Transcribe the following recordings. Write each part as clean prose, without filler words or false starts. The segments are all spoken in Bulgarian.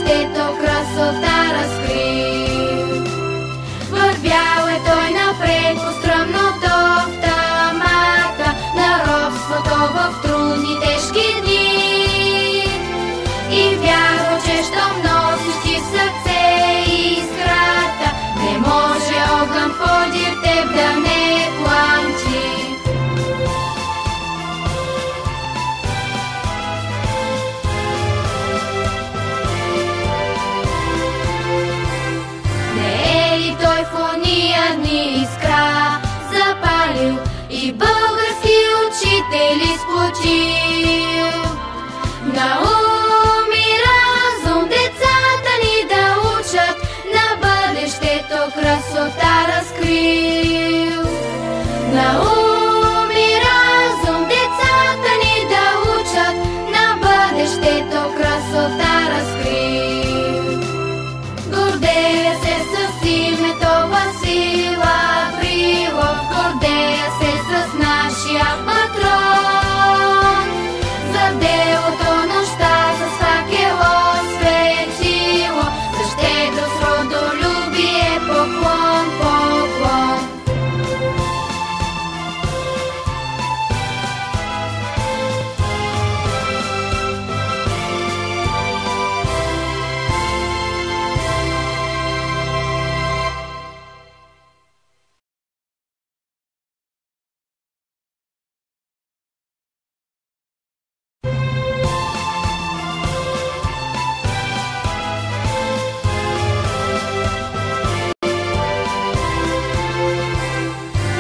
бъдещето красота разкрил. Вървял е той напред по стръмното в тъмата на робството в трудни тежки дни. И вярва, че щом носиш ти в сърце искрата, не може огън подир теб да не пламчи. Той в ония дни искра запалил и български учители сплотил. На ум и разум децата ни да учат, на бъдещето красота разкрил. На ум и разум децата ни да учат, на бъдещето красота разкрил. Гордея се с името Васил Априлов, гордея се с нашия патрон. За делото нощта с факело светило, за щедрост, родолюбие, поклон, поклон.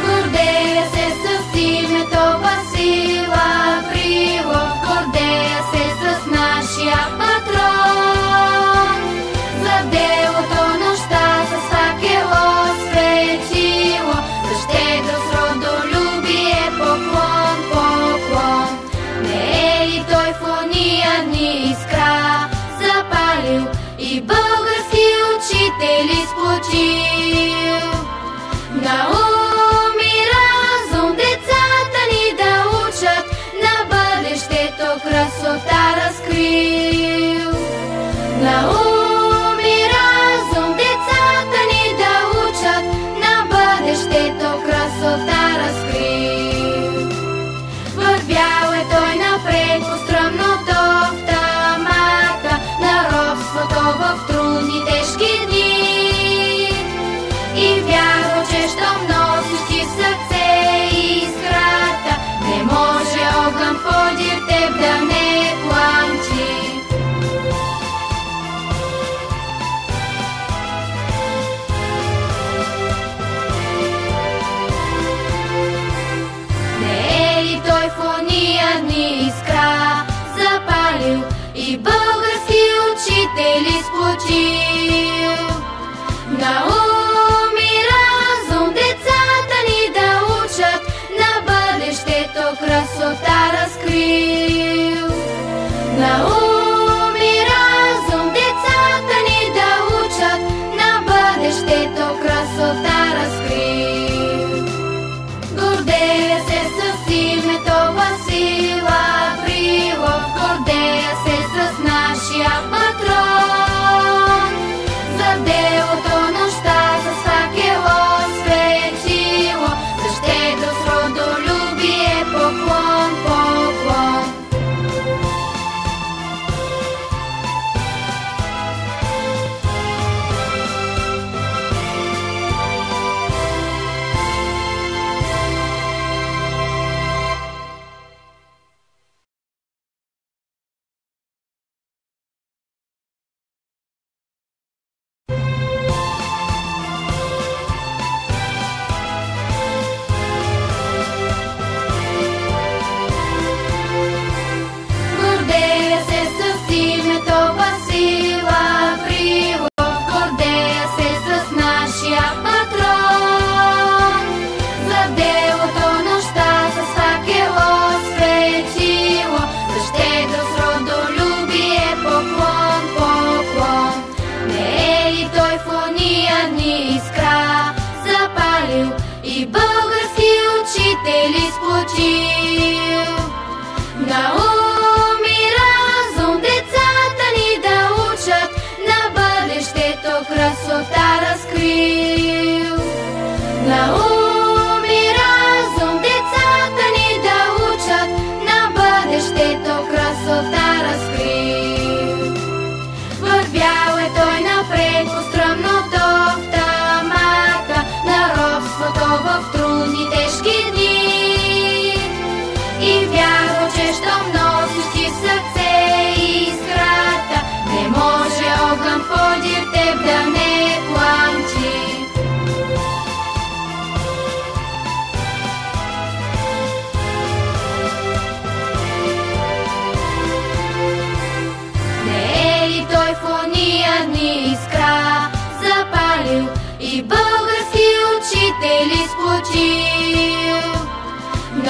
Гордея се с името Васил Априлов, гордея се с нашия патрон. За делото нощта с факело светило, за щедрост, родолюбие, поклон, поклон. Не е ли той в ония дни искра запалил и български учители сплотил? На ум и разум децата ни да учат, на бъдещето красота разкрил. На ум и разум децата ни да учат, на бъдещето красота разкрил. Вървял е той напред по стръмното в тъмата на робството в трудни тежки дни. И вярва, че щом носиш ти в сърце искрата, не може огън подир теб да не пламчи. Не е ли той в ония дни искра запалил и български учители сплотил? На ум и разум децата ни да учат, на бъдещето красота разкрил. На ум и разум децата ни да учат, на бъдещето красота разкрил. Гордея се с името Васил Априлов, гордея се с нашия патрон. За делото нощта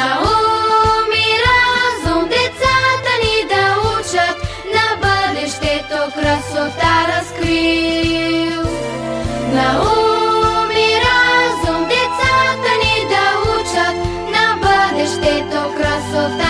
На ум и разум децата ни да учат, на бъдещето красота разкрил. На ум и разум децата ни да учат, на бъдещето красота